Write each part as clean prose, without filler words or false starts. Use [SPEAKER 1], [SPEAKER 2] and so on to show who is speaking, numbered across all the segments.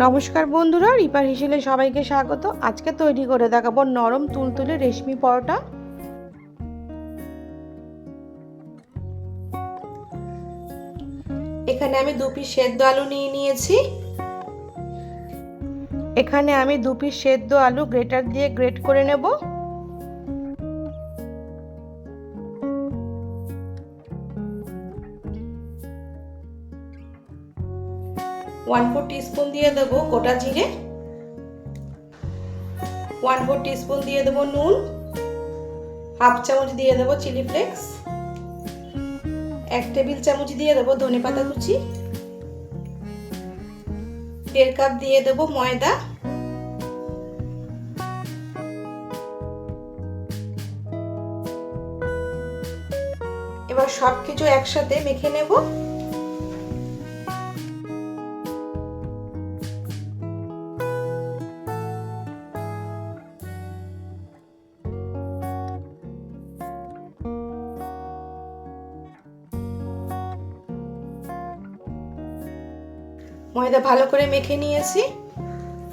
[SPEAKER 1] নমস্কার বন্ধুরা, রিপার হিসেলে সবাইকে স্বাগত। আজকে তৈরি করে দেখাবো নরম তুলতুলে রেশমি পরোটা। এখানে আমি 2 পিস সেদ্ধ আলু নিয়ে নিয়েছি। এখানে আমি 2 পিস সেদ্ধ আলু গ্রেটার দিয়ে গ্রেট করে নেব। ওয়ান 4 টিস্পুন দিয়ে দেব গোটা জিরে, 1 4 টিস্পুন দিয়ে দেব নুন, হাফ চামচ দিয়ে দেব চিলি ফ্লেক্স, 1 টেবিল চামচ দিয়ে দেব ধনেপাতা কুচি, 1.5 কাপ দিয়ে দেব ময়দা, এবার সবকিছু একসাথে মেখে নেব। ময়দা ভালো করে মেখে নিয়েছি।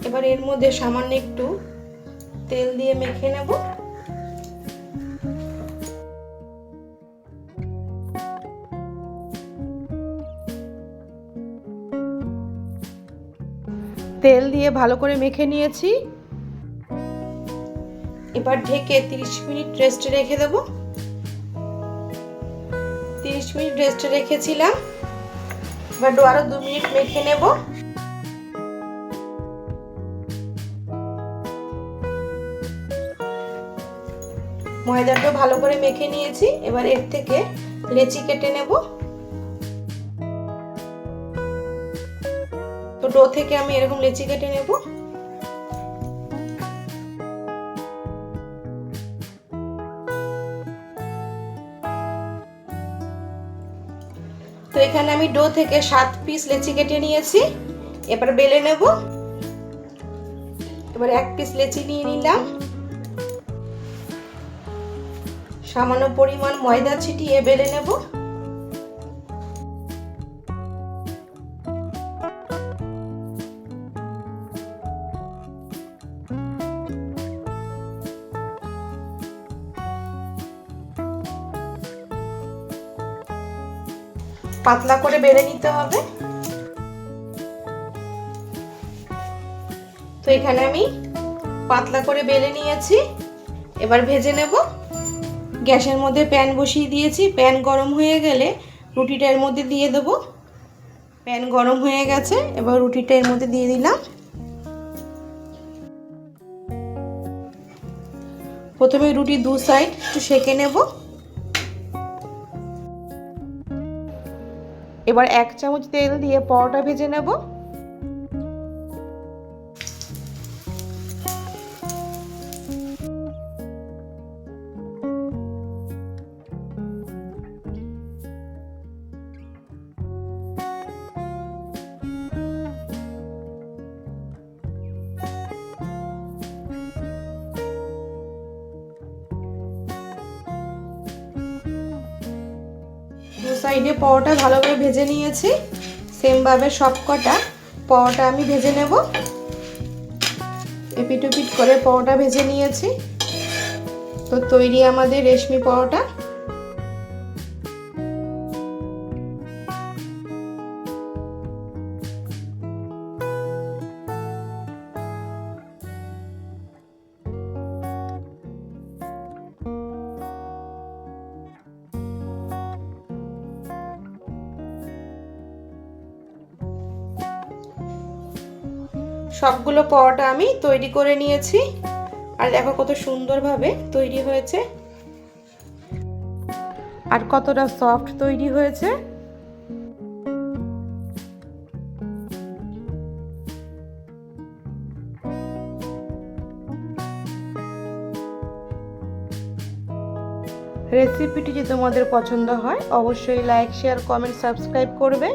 [SPEAKER 1] এবার এর মধ্যে সামান্য একটু তেল দিয়ে মেখে নেব। তেল দিয়ে ভালো করে মেখে নিয়েছি। এবার ঢেকে 30 মিনিট রেস্টে রেখে দেব। 30 মিনিট রেস্টে রেখেছিলাম। এবার আরো 2 মিনিট মেখে নেব। ময়দাটা ভালো করে মেখে নিয়েছি। এবার এর থেকে লেচি কেটে নেব। তো ডো থেকে আমি এরকম লেচি কেটে নেব। তো এখানে আমি ডো থেকে 7 পিস লেচি কেটে নিয়েছি। এবার বেলে নেব। এবার 1 পিস লেচি নিয়ে নিলাম। সামান্য পরিমাণ ময়দা ছিটিয়ে বেলে নেব। পাতলা করে বেলে নিতে হবে। তো এখানে আমি পাতলা করে বেলে নিয়েছি। এবার ভেজে নেব। গ্যাসের মধ্যে প্যান বসিয়ে দিয়েছি। প্যান গরম হয়ে গেলে রুটিটা এর মধ্যে দিয়ে দেব। প্যান গরম হয়ে গেছে। এবার রুটিটা এর মধ্যে দিয়ে দিলাম। প্রথমে রুটি 2 সাইড একটু সেঁকে নেব। এবার 1 চামচ তেল দিয়ে পরোটা ভেজে নেব। দু সাইডে পরোটা ভালোভাবে ভেজে নিয়েছি। সেম ভাবে সবকটা পরোটা আমি ভেজে নেব। এপিট ওপিট করে পরোটা ভেজে নিয়েছি। তো তৈরি আমাদের রেশমি পরোটা। সবগুলো পরোটা আমি তৈরি করে নিয়েছি। আর দেখো কত সুন্দরভাবে তৈরি হয়েছে আর কতটা সফট তৈরি হয়েছে। রেসিপিটি যদি তোমাদের পছন্দ হয় অবশ্যই লাইক, শেয়ার, কমেন্ট, সাবস্ক্রাইব করবে।